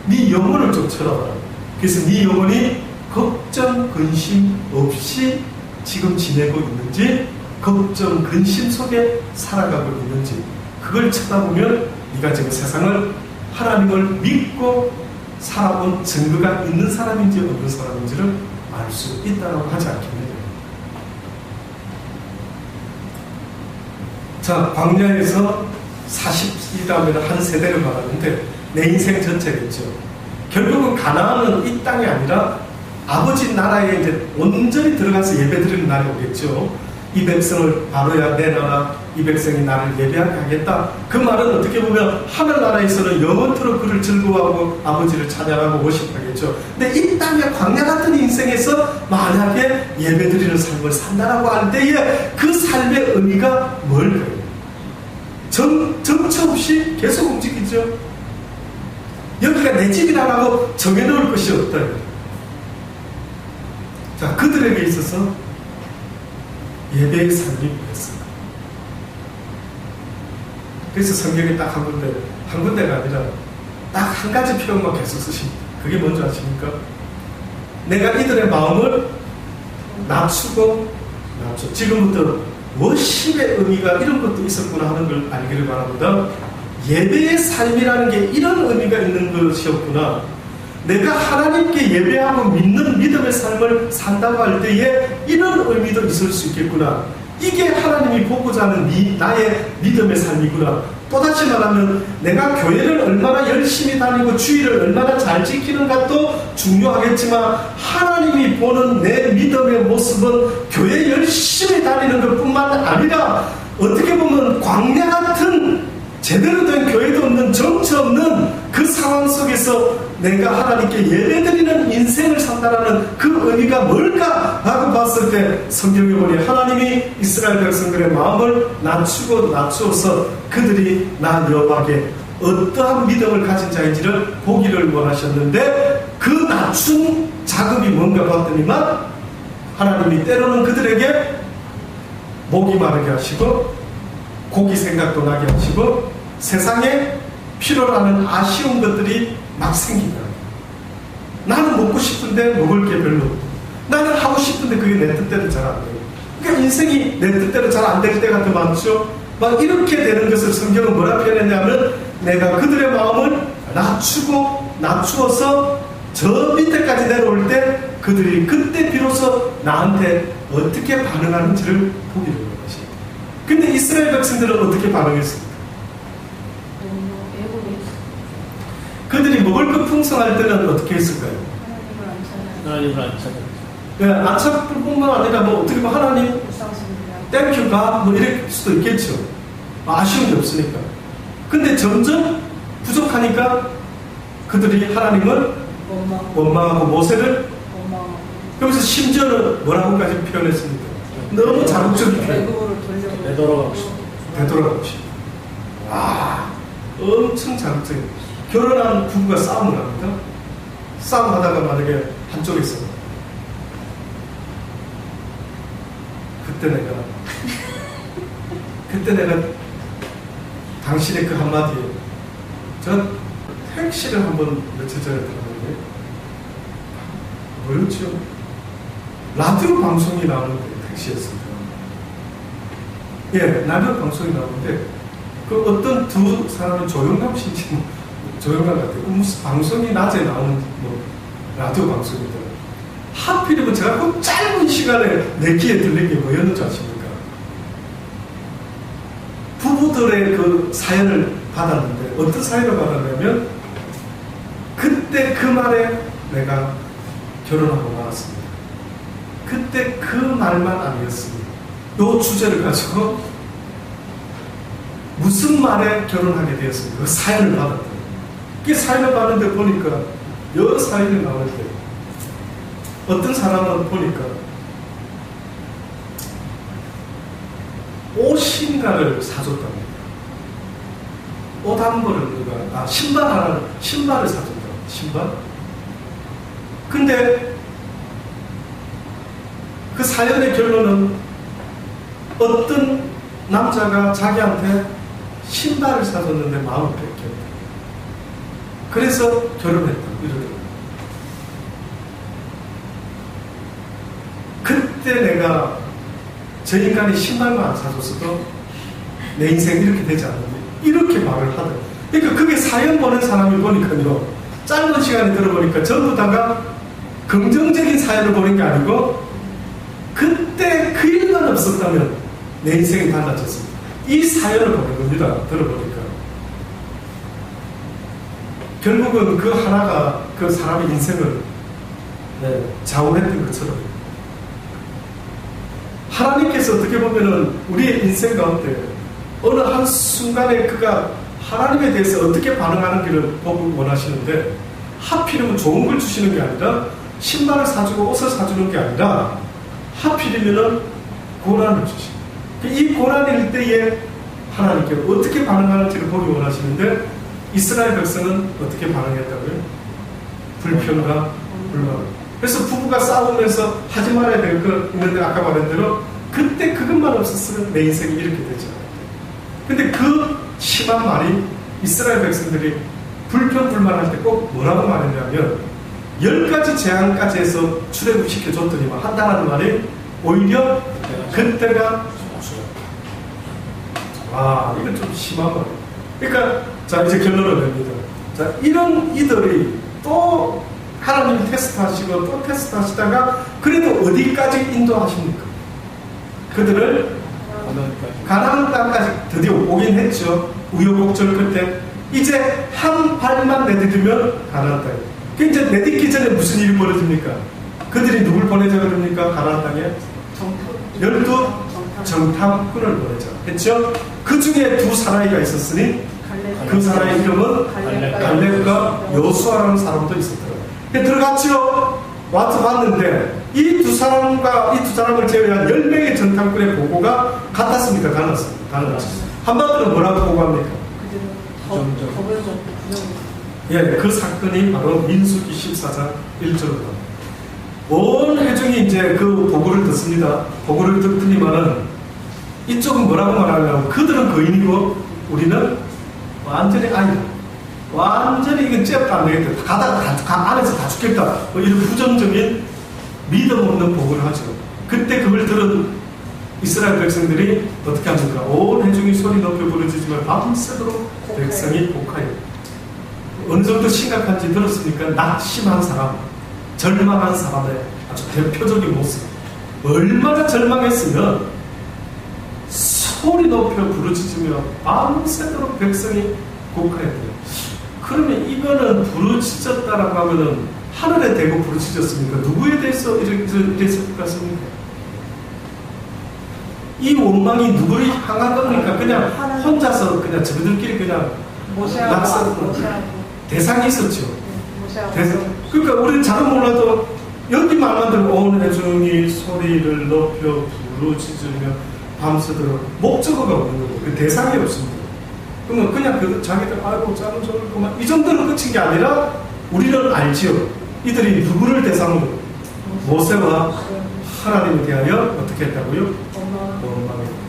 네 영혼을 좀 쳐다보라. 그래서 네 영혼이 걱정, 근심 없이 지금 지내고 있는지, 걱정, 근심 속에 살아가고 있는지, 그걸 쳐다보면 네가 지금 세상을 하나님을 믿고 살아온 증거가 있는 사람인지 없는 사람인지를 알 수 있다고 하지 않겠느냐. 자, 광야에서 40이라면 한 세대를 말하는데 내 인생 전체겠죠. 결국은 가나안은 이 땅이 아니라 아버지 나라에 이제 온전히 들어가서 예배드리는 날이 오겠죠. 이 백성을 바로야 내 나라, 이 백성이 나를 예배하게 하겠다. 그 말은 어떻게 보면 하늘나라에서는 영원토록 그를 즐거워하고 아버지를 찬양하고 워십하겠죠. 근데 이 땅의 광야 같은 인생에서 만약에 예배드리는 삶을 산다라고 할 때에 그 삶의 의미가 뭘까요? 정처 없이 계속 움직이죠. 여기가 내 집이라고 정해놓을 것이 없다. 자, 그들에게 있어서 예배의 삶이 뭐였을까? 그래서 성경에 딱 한 군데가 아니라 딱 한 가지 표현만 계속 쓰십니다. 그게 뭔지 아십니까? 내가 이들의 마음을 낮추고 지금부터 워십의 의미가 이런 것도 있었구나 하는 걸 알기를 바랍니다. 예배의 삶이라는 게 이런 의미가 있는 것이었구나. 내가 하나님께 예배하고 믿는 믿음의 삶을 산다고 할 때에 이런 의미도 있을 수 있겠구나. 이게 하나님이 보고자 하는 나의 믿음의 삶이구나. 또다시 말하면 내가 교회를 얼마나 열심히 다니고 주의를 얼마나 잘 지키는가도 중요하겠지만 하나님이 보는 내 믿음의 모습은 교회 열심히 다니는 것뿐만 아니라 어떻게 보면 광야 같은 제대로 된 교회도 없는 정처 없는 그 상황 속에서 내가 하나님께 예배드리는 인생을 산다라는 그 의미가 뭘까 하고 봤을 때 성경에 보니 하나님이 이스라엘 백성들의 마음을 낮추어서 그들이 나 여호와께 어떠한 믿음을 가진 자인지를 보기를 원하셨는데 그 낮춘 작업이 뭔가 봤더니만 하나님이 때로는 그들에게 목이 마르게 하시고 고기 생각도 나게 하시고 세상에 필요로 하는 아쉬운 것들이 막 생긴다. 나는 먹고 싶은데 먹을 게 별로 없고 나는 하고 싶은데 그게 내 뜻대로 잘 안 돼요. 그러니까 인생이 내 뜻대로 잘 안 될 때가 더 많죠. 막 이렇게 되는 것을 성경은 뭐라 표현했냐면 내가 그들의 마음을 낮추어서 저 밑에까지 내려올 때 그들이 그때 비로소 나한테 어떻게 반응하는지를 보기를 원하십니다. 근데 이스라엘 백성들은 어떻게 반응했습니까? 그들이 먹을 것 풍성할 때는 어떻게 했을까요? 하나님을 안 찾아. 네, 안 찾을 뿐만 아니라 뭐 어떻게 보면 하나님 땡큐가 뭐 이럴 수도 있겠죠. 아쉬운 게 없으니까. 근데 점점 부족하니까 그들이 하나님을 원망하고 모세를 여기서 심지어는 뭐라고까지 표현했습니까? 너무 자극적인 표현. 되돌아가고 싶다. 되돌아가고 싶다. 와, 엄청 자극적인. 결혼한 부부가 싸움을 합니다. 싸움하다가 만약에 한쪽에서 그때 내가 당신의 그 한마디에 저 택시를 한번 며칠 전에 들었는데 뭐였죠? 라디오 방송이 나오는데 택시였습니다. 예, 라디오 방송이 나오는데 그 어떤 두 사람은 조영남 씨인지 조영남 같아요. 무슨 방송이 낮에 나오는 뭐 라디오 방송이더라고요. 하필이면 제가 그 짧은 시간에 내 귀에 들린 게 뭐였는지 아십니까? 부부들의 그 사연을 받았는데 어떤 사연을 받았냐면 그때 그 말에 내가 결혼하고 말았습니다. 그때 그 말만 아니었습니다. 이 주제를 가지고 무슨 말에 결혼하게 되었습니까? 그 사연을 받았더니 그 사연을 받는데 보니까 여러 사연이 나오는데 어떤 사람은 보니까 옷인가를 사줬답니다. 옷 한 벌을 누가 신발을 사줬다. 신발? 근데 그 사연의 결론은 어떤 남자가 자기한테 신발을 사줬는데 마음을 뺏겼다. 그래서 결혼했다. 이러더라고요. 그때 내가 저 인간이 신발만 안 사줬어도 내 인생 이렇게 되지 않는데 이렇게 말을 하더라고요. 그러니까 그게 사연 보낸 사람이 보니까요. 짧은 시간에 들어보니까 전부 다가 긍정적인 사연을 보낸 게 아니고 그때 그 일만 없었다면 내 인생이 달라졌습니다. 이 사연을 보낸 겁니다. 들어보니까. 결국은 그 하나가 그 사람의 인생을 좌우했던 것처럼 하나님께서 어떻게 보면은 우리의 인생 가운데 어느 한 순간에 그가 하나님에 대해서 어떻게 반응하는지를 보고 원하시는데 하필이면 좋은 걸 주시는 게 아니라 신발을 사주고 옷을 사주는 게 아니라 하필이면은 고난을 주십니다. 이 고난일 때에 하나님께 어떻게 반응하는지를 보기 원하시는데 이스라엘 백성은 어떻게 반응했다고요? 불평과 불만. 그래서 부부가 싸우면서 하지 말아야 될 거 있는데 아까 말한 대로 그때 그것만 없었으면 내 인생이 이렇게 되지 않았대. 근데 그 심한 말이 이스라엘 백성들이 불평불만할 때 꼭 뭐라고 말했냐면 10가지 재앙까지 해서 출애굽시켜줬더니만 한다는 말이 오히려 그때가 이건 좀 심한 말이에요. 그러니까 자 이제 결론을 냅니다. 자 이런 이들이 또 하나님이 테스트하시고 또 테스트하시다가 그래도 어디까지 인도하십니까? 그들을 가나안 땅까지 드디어 오긴 했죠. 우여곡절 끝에 이제 한 발만 내딛으면 가나안 땅에. 그 이제 내딛기 전에 무슨 일이 벌어집니까? 그들이 누굴 보내자 그럽니까? 가나안 땅에 12 정탐꾼을 보내자 했죠. 그 중에 두 사나이가 있었으니 그 사나이 이름은 갈렙과 여수아라는 사람도 있었더라고요. 들어갔죠. 와서 봤는데 이 두 사람을 제외한 10명의 정탐꾼의 보고가 같았습니까? 달랐습니다. 한마디로 뭐라고 보고합니까? 예, 그 사건이 바로 민수기 14장 1절로 온 회중이 이제 그 보고를 듣습니다. 보고를 듣더니만은 이쪽은 뭐라고 말하냐면 그들은 거인이고 우리는 완전히 아니다. 완전히 이건 잽도 안 되겠다. 가다가 안에서 다 죽겠다. 뭐 이런 부정적인 믿음 없는 보고를 하죠. 그때 그걸 들은 이스라엘 백성들이 어떻게 합니까? 온 회중이 소리 높여 부르짖으며 밤새도록 백성이 복하여. 어느 정도 심각한지 들었으니까 낙심한 사람, 절망한 사람의 아주 대표적인 모습. 얼마나 절망했으면 소리 높여 부르짖으며 밤새도록 백성이 곡하였대요. 그러면 이거는 부르짖었다라고 하면은 하늘에 대고 부르짖었습니까? 누구에 대해서 이랬을 것 같습니까? 이 원망이 누구를 향한 겁니까? 그냥 혼자서 그냥 저들끼리 그냥 낙서 대상이 있었죠. 그러니까 우리는 잘은 몰라도 여기 말만 들으면 온 회중이 소리를 높여 부르짖으며 밤새도록 목적어가 없는 거고 그 대상이 없습니다. 그러면 그냥 자기들 아이고 짬은 좋을구만 이 정도로 끝인 게 아니라 우리는 알지요. 이들이 누구를 대상으로? 모세와 하나님에 대하여 어떻게 했다고요? 원망했다.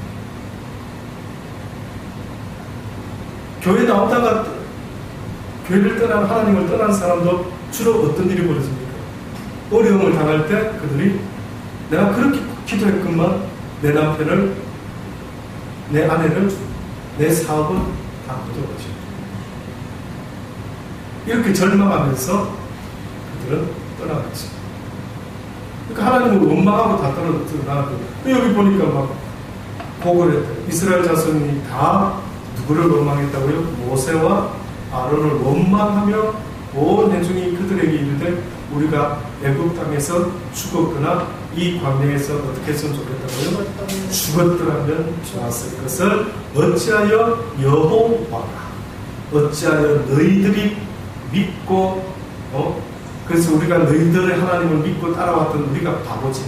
교회 나오다가 교회를 떠난 하나님을 떠난 사람도 주로 어떤 일이 벌어집니까? 어려움을 당할 때 그들이 내가 그렇게 기도했건만 내 남편을, 내 아내를, 내 사업을 다 거둬가죠. 이렇게 절망하면서 그들은 떠나갔죠. 그러니까 하나님을 원망하고 다 떠나가고, 여기 보니까 막 보고를 했다. 이스라엘 자손이 다 누구를 원망했다고요? 모세와 아론을 원망하며 온 회중이 그들에게 이르되 우리가 애굽 땅에서 죽었거나 이 광야에서 어떻게 했으면 좋겠다고요? 죽었더라면 좋았을 것을 어찌하여 여호와가, 어찌하여 너희들이 믿고, 그래서 우리가 너희들의 하나님을 믿고 따라왔던 우리가 바보지,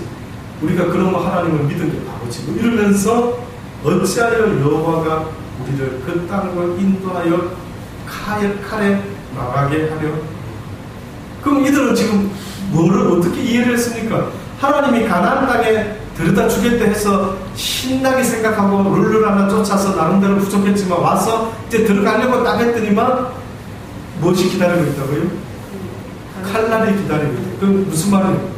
우리가 그런 하나님을 믿은 게 바보지, 이러면서 어찌하여 여호와가 우리를 그 땅으로 인도하여 칼에 나가게 하려. 그럼 이들은 지금 뭐를 어떻게 이해를 했습니까? 하나님이 가나안 땅에 들여다 주겠다 해서 신나게 생각하고 룰루를 하나 쫓아서 나름대로 부족했지만 와서 이제 들어가려고 딱 했더니만 무엇이 기다리고 있다고요? 칼날이 기다리고 있다. 그럼 무슨 말이에요?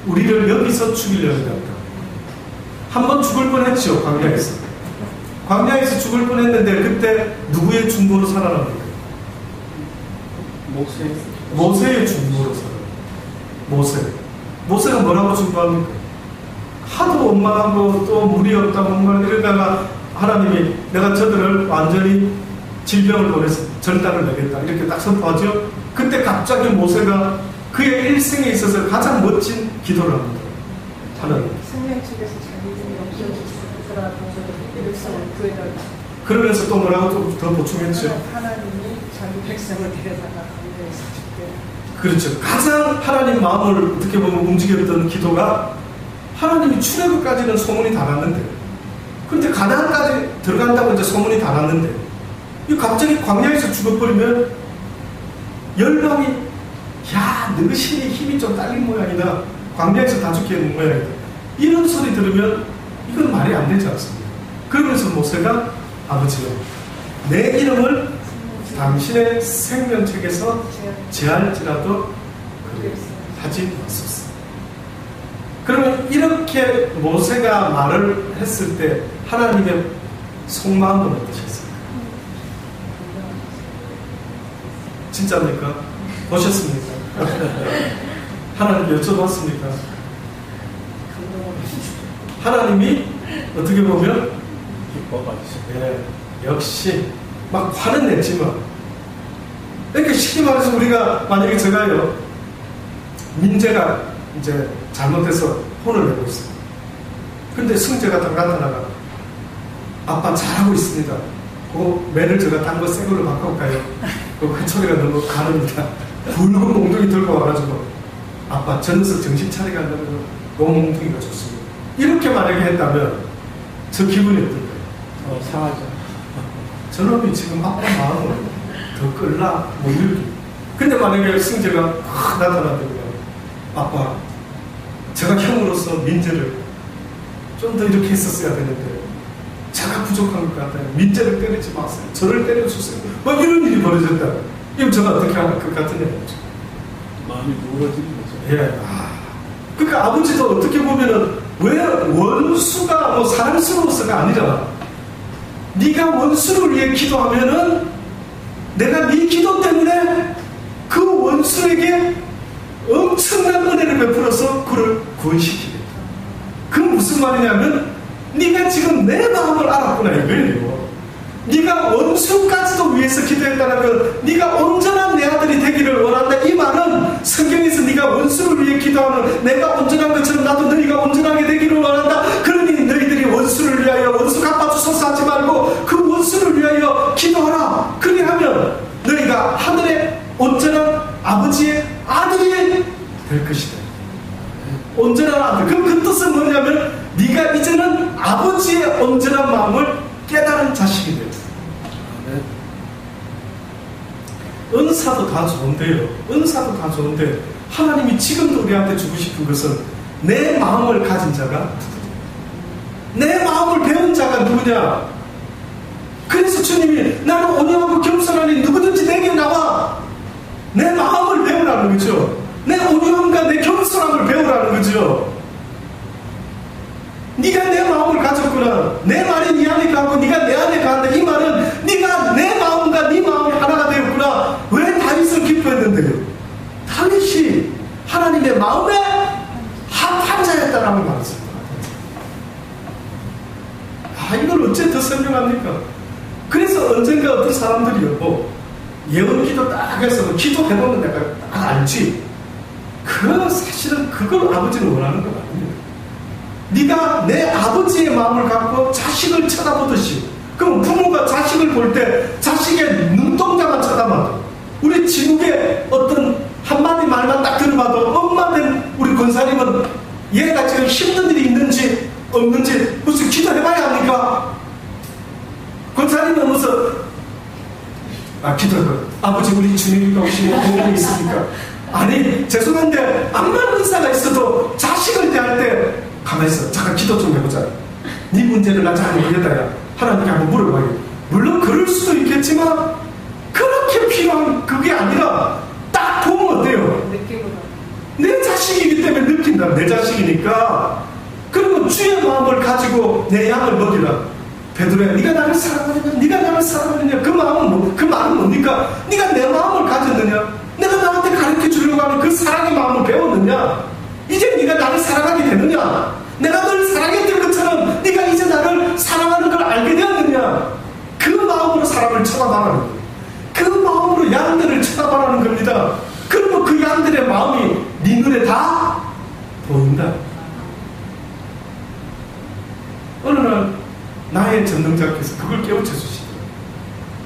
우리를 여기서 죽이려는 것 같다. 한번 죽을 뻔했죠. 광야에서. 광야에서 죽을 뻔했는데 그때 누구의 중보로 살아납니까? 모세의 중보로 살아납니다. 모세가 뭐라고 중보합니까? 하도 원망하고 또 물이 없다고 뭔가 이러다가 하나님이 내가 저들을 완전히 질병을 보내서 전 땅을 내겠다 이렇게 딱 선포하죠. 그때 갑자기 모세가 그의 일생에 있어서 가장 멋진 기도를 합니다. 하나님. 생명책에서 자기들이 없어졌으라 백성을 구해달라. 그러면서 또 뭐라고 좀 더 보충했죠. 하나님이 자기 백성을 데려다가 광야에서 죽게. 그렇죠. 가장 하나님 마음을 어떻게 보면 움직였던 기도가 하나님이 출애굽까지는 소문이 다 났는데, 근데 가나안까지 들어간다고 이제 소문이 다 났는데, 이 갑자기 광야에서 죽어버리면 열방이 야 너희 신이 힘이 좀 딸린 모양이다. 광야에서 다 죽게 되는 모양이다. 이런 소리 들으면 이건 말이 안 되지 않습니까? 그러면서 모세가 아버지요, 내 이름을 당신의 생명책에서 제할지라도 하지 마소서. 그러면 이렇게 모세가 말을 했을 때 하나님의 속마음은 어떠셨습니까? 진짜입니까? 보셨습니까? 하나님께 여쭤봤습니까? 하나님이 어떻게 보면 기뻐하시네. 역시 막 화는 냈지만, 이렇게 쉽게 말해서 우리가 만약에 제가요 민재가 이제 잘못해서 혼을 내고 있어요. 근데 승재가 딱 나타나가 아빠 잘하고 있습니다. 그 매를 제가 딴 거 새 걸로 바꿔볼까요? 그 소리가 너무 가릅니다. 붉은 몽둥이 들고 와가지고 아빠 저 녀석 정신 차리가 안 되고 그 몽둥이가 좋습니다. 이렇게 만약에 했다면 저 기분이 어떨까요? 상하죠. 저놈이 지금 아빠 마음을 더 끌라? 뭐 이렇게. 근데 만약에 승재가 확 나타나면 아빠 제가 형으로서 민재를 좀 더 이렇게 했었어야 되는데 제가 부족한 것 같아요. 민재를 때리지 마세요. 저를 때려주세요. 뭐 이런 일이 벌어졌다. 이럼 제가 어떻게 할 것 같으냐고. 마음이 누그러지는 거죠. 예. 그러니까 아버지도 어떻게 보면은 왜 원수가 뭐 사랑스러워서가 아니라 네가 원수를 위해 기도하면은 내가 네 기도 때문에 그 원수에게 엄청난 은혜를 베풀어서 그를 구원시키겠다. 그건 무슨 말이냐면 네가 지금 내 마음을 알았구나 이거예요. 네가 원수까지도 위해서 기도했다는 건 네가 온전한 내 아들이 되기를 원한다. 이 말은 성경에서 네가 원수를 위해 기도하는 내가 온전한 것처럼 나도 너희가 온전하게 되기를 원한다. 그러니 너희들이 원수를 위하여 원수 갚아주소서 하지 말고 그 원수를 위하여 기도하라. 그리하면 너희가 하늘의 온전한 아버지의 아들이 될 것이다. 온전한 아들. 그럼 그 뜻은 뭐냐면 네가 이제는 아버지의 온전한 마음을 깨달은 자식이 돼요. 은사도 다 좋은데요. 은사도 다 좋은데 하나님이 지금도 우리한테 주고 싶은 것은 내 마음을 가진 자가 내 마음을 배운 자가 누구냐? 그래서 주님이 나는 온유하고 겸손하니 누구든지 내게 나와 내 마음을 배우라는 거죠. 내 온유함과 내 겸손함을 배우라는 거죠. 네가 내 마음을 가졌구나. 내 말이 네 안에 가고 네가 내 안에 간다. 이 말은 네가 내 마음과 네 마음이 하나가 되었구나. 왜 다윗을 기뻐했는데요? 다윗이 하나님의 마음에 합한 자였다라는 말이었습니다. 이걸 어째 더 설명합니까? 그래서 언젠가 어떤 사람들이요, 예언기도 딱 해서 기도해보면 내가 딱 알지. 사실은 그걸 아버지는 원하는 건 아닙니다. 네가 내 아버지의 마음을 갖고 자식을 쳐다보듯이, 그럼 부모가 자식을 볼 때 자식의 눈동자만 쳐다봐도, 우리 지국의 어떤 한마디 말만 딱 들어봐도 엄마된 우리 권사님은 얘가 지금 힘든 일이 있는지 없는지 무슨 기도해봐야 합니까? 권사님은 무슨 기도해봐. 아버지 우리 주님과 오시는 공간이 있습니까? 아니 죄송한데 암만 의사가 있어도 자식을 대할 때 가만히 있어. 잠깐 기도 좀 해보자. 네 문제를 나 잘 모르겠다. 하나님께 한번 물어봐요. 물론 그럴 수도 있겠지만 그렇게 필요한 그게 아니라 딱 보면 어때요? 내 자식이기 때문에 느낀다. 내 자식이니까. 그러면 주의 마음을 가지고 내 양을 먹이라. 베드로야, 네가 나를 사랑하느냐? 네가 나를 사랑하느냐? 그 마음은 그 말은 뭡니까? 네가 내 마음을 가졌느냐? 내가 나한테 가르쳐 주려고 하는 그 사랑의 마음을 배웠느냐? 이제 네가 나를 사랑하게 되느냐? 내가 널 사랑했던 것처럼 네가 이제 나를 사랑하는 걸 알게 되었느냐? 그 마음으로 사람을 쳐다봐라는 거예요. 그 마음으로 양들을 쳐다봐라는 겁니다. 그러면 그 양들의 마음이 네 눈에 다 보인다. 어느 날 나의 전능자께서 그걸 깨우쳐 주시더라고요.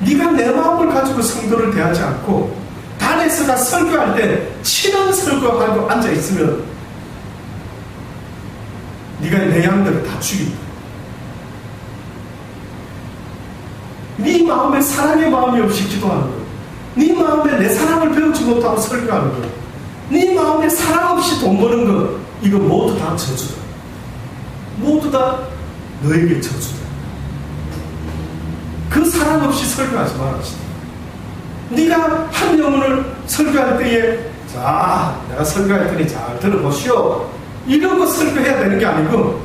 네가 내 마음을 가지고 성도를 대하지 않고 단에서가 설교할 때 친한 설교하고 앉아있으면 네가 내 양들을 다 죽인다. 네 마음에 사랑의 마음이 없이 기도하는 거, 네 마음에 내 사랑을 배우지 못하고 설교하는 거, 네 마음에 사랑 없이 돈 버는 거, 이거 모두 다 저주다. 모두 다 너에게 저주다. 그 사랑 없이 설교하지 말았다. 네가 한 영혼을 설교할 때에 자, 내가 설교할 테니 잘 들어보시오. 이러고 설교해야 되는 게 아니고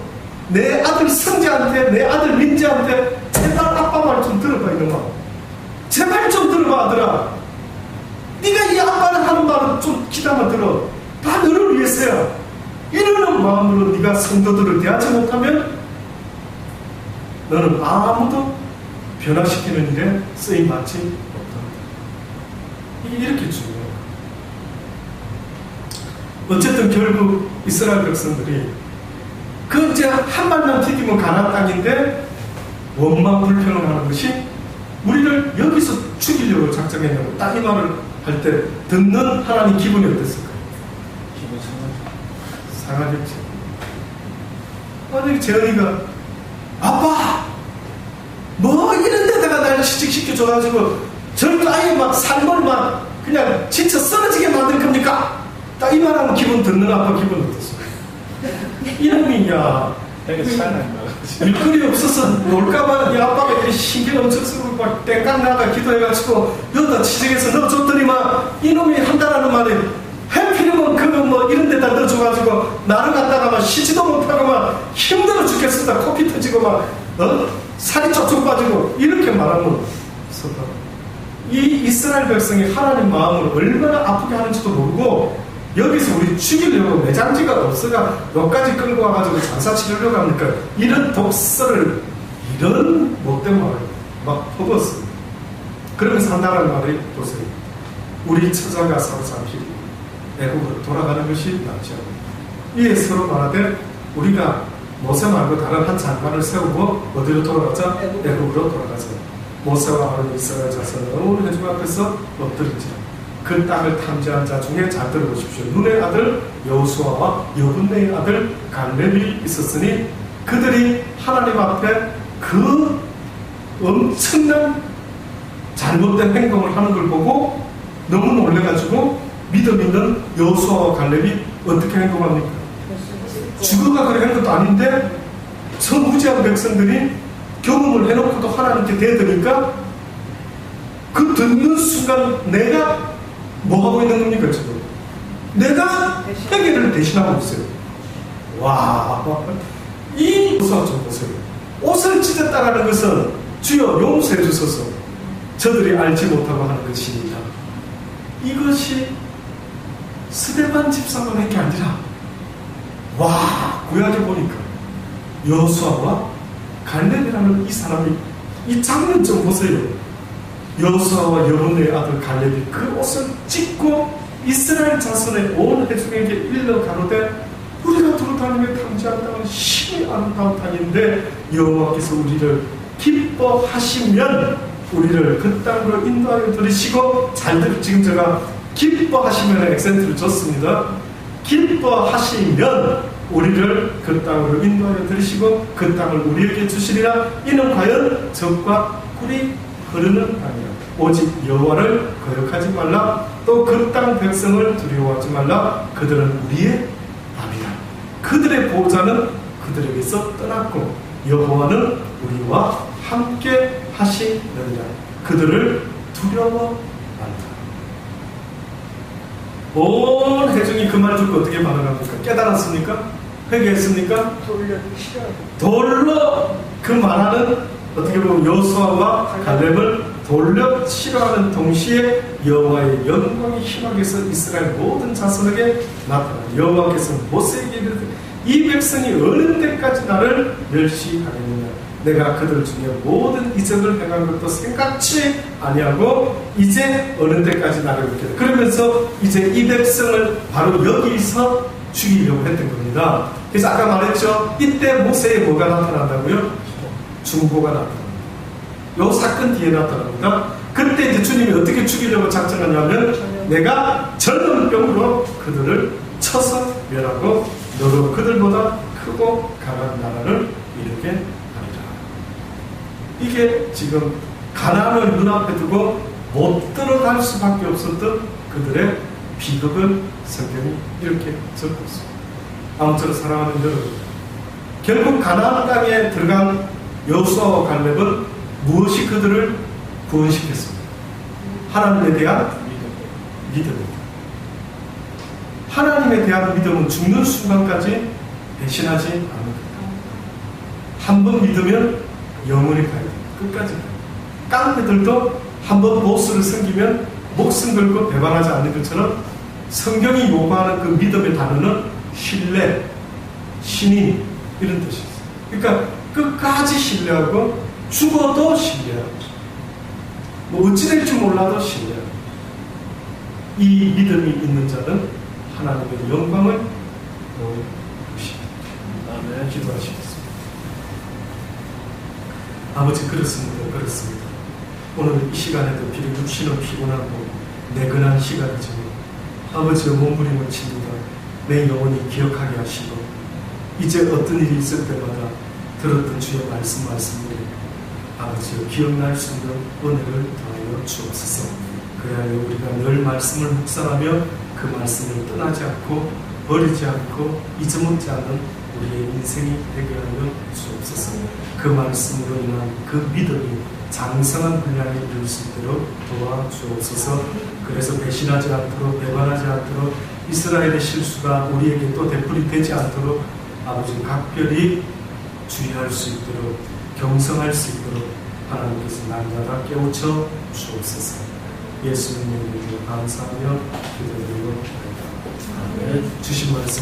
내 아들 성재한테, 내 아들 민재한테 제발 아빠 말 좀 들어봐 이놈아. 제발 좀 들어봐 아들아. 네가 이 아빠는 하는 말은 좀 기다만 들어. 다 너를 위해서야. 이러는 마음으로 네가 성도들을 대하지 못하면 너는 아무도 변화시키는 일에 쓰임받지 못한다. 이게 이렇게 중요해요. 어쨌든 결국 이스라엘 백성들이 그 이제 한 발만 디디면 가나안 땅인데 원망 불평을 하는 것이 우리를 여기서 죽이려고 작정했냐고 딱 이 말을 할 때 듣는 하나님 기분이 어땠을까요? 기분 상하겠죠. 아니 재현이가 아빠 뭐 이런 데다가 날 취직시켜줘가지고 저를 아예 막 삶을 막 그냥 진짜 쓰러지게 만들 겁니까? 딱 이 말하면 기분 듣는 아빠 기분 어땠어요? 이놈이야 되게 차이나요. 일거리 없어서 놀까봐 이 아빠가 이렇게 신경 엄청 쓰고 막 땡깡 나가 기도해가지고 여기다 취직해서 넣어줬더니만 이놈이 한다라는 말이 해피름은 그거 뭐 이런 데다 넣어줘가지고 나를 갖다가 막 쉬지도 못하고 막 힘들어 죽겠습니다. 코피 터지고 막 살이 쩍쩍 빠지고 이렇게 말하면 이 이스라엘 백성이 하나님 마음을 얼마나 아프게 하는지도 모르고 여기서 우리 죽이려고 매장지가 없어가 여기까지 끌고 와가지고 장사 치려고 합니까? 이런 독설을 이런 못된 말을 막 퍼붓습니다. 그러면서 한다는 말이 보세요. 우리 처자가 사로잡히고 애국으로 돌아가는 것이 낫지 않습니다. 이에 서로 말하되 우리가 모세 말고 다른 한 장관을 세우고 어디로 돌아가자? 애국으로 돌아가자. 모세와 아론 이스라엘 자손은 온 회중 앞에서 엎드리지라. 그 땅을 탐지한 자 중에 잘 들어보십시오. 눈의 아들 여호수아와 여분네의 아들 갈렙이 있었으니 그들이 하나님 앞에 그 엄청난 잘못된 행동을 하는 걸 보고 너무 놀래가지고 믿음 있는 여호수아와 갈렙이 어떻게 행동합니까? 죽어가 그래 한 것도 아닌데 선무지한 백성들이 경험을 해놓고도 하나님께 대드니까 그 듣는 순간 내가 뭐 하고 있는 겁니까 지금? 내가 회개를 대신하고 있어요. 와, 이 여호수아 좀 보세요. 옷을 찢었다라는 것은 주여 용서해 주소서 저들이 알지 못하고 하는 것입니다. 이것이 스데반 집사만 한 게 아니라 와, 구약에 보니까 여호수아와 갈렙이라는 이 사람이 이 장면 좀 보세요. 여호수아와 여론의 아들 갈렙이 그 옷을 찢고 이스라엘 자손의 온 회중에게 일러 가로되 우리가 두루 다니며 탐지한 땅은 심히 아름다운 땅인데 여호와께서 우리를 기뻐하시면 우리를 그 땅으로 인도하여 들으시고 잘 들으 지금 제가 기뻐하시면 액센트를 줬습니다. 기뻐하시면 우리를 그 땅으로 인도하여 들으시고 그 땅을 우리에게 주시리라. 이는 과연 적과 꿀이 흐르는 땅이라. 오직 여호와를 거역하지 말라. 또 그 땅 백성을 두려워하지 말라. 그들은 우리의 밥이라. 그들의 보호자는 그들에게서 떠났고 여호와는 우리와 함께 하시느니라. 그들을 두려워 말라. 온 회중이 그 말 듣고 어떻게 반응합니까? 깨달았습니까? 회개했습니까? 돌로 그 말하는 어떻게 보면 여호수아와 갈렙을 돌려 싫어하는 동시에 여호와의 영광이 희락해서 이스라엘 모든 자손에게 나타나 여호와께서 모세에게 이르되 이 백성이 어느 때까지 나를 멸시하겠느냐. 내가 그들 중에 모든 이적을 행한 것도 생각치 아니하고 이제 어느 때까지 나를 멸시하겠느냐. 그러면서 이제 이 백성을 바로 여기서 죽이려고 했던 겁니다. 그래서 아까 말했죠. 이때 모세에 뭐가 나타난다고요? 중보가 나타납니다. 요 사건 뒤에 나타납니다. 그때 이제 주님이 어떻게 죽이려고 작정하냐면 내가 전염병으로 그들을 쳐서 멸하고 너로 그들보다 크고 강한 나라를 이루게 하리라. 이게 지금 가나안을 눈앞에 두고 못 들어갈 수밖에 없었던 그들의 비극을 성경이 이렇게 적고 있습니다. 아무쪼록 사랑하는 여러분, 결국 가나안 땅에 들어간 여호수아와 갈렙은 무엇이 그들을 구원시켰습니까? 하나님에 대한 믿음입니다. 하나님에 대한 믿음은 죽는 순간까지 배신하지 않는 겁니다. 한 번 믿으면 영원히 가야 됩니다. 끝까지 가야 됩니다. 깡패들도 한 번 보스를 섬기면 목숨 걸고 배반하지 않는 것처럼 성경이 요구하는 그 믿음의 단어는 신뢰, 신임 이런 뜻이 있어요. 그러니까 끝까지 신뢰하고 죽어도 신뢰하고 뭐 어찌 될지 몰라도 신뢰하고 이 믿음이 있는 자는 하나님의 영광을 보는 것입니다. 아멘. 기도하시겠습니다. 아버지 그렇습니다. 그렇습니다. 오늘 이 시간에도 비록 육신은 피곤하고 내근한 시간이지만 아버지의 몸부림을 칩니다. 내 영혼이 기억하게 하시고 이제 어떤 일이 있을 때마다 들었던 주의 말씀을 아버지여 기억날 수 있는 은혜를 더하여 주옵소서. 그래야 우리가 늘 말씀을 묵상하며 그 말씀을 떠나지 않고 버리지 않고 잊어먹지 않는 우리의 인생이 되게 하여 주옵소서. 그 말씀으로 인한 그 믿음이 장성한 분량을 이룰 수 있도록 도와주옵소서. 그래서 배신하지 않도록 배반하지 않도록 이스라엘의 실수가 우리에게 또 되풀이되지 않도록 아버지 각별히 주의할 수 있도록 경성할 수 있도록 하나님께서 날마다 깨우쳐 주옵소서. 예수님의 이름으로 감사하며 기도드리고 아멘. 주신 말씀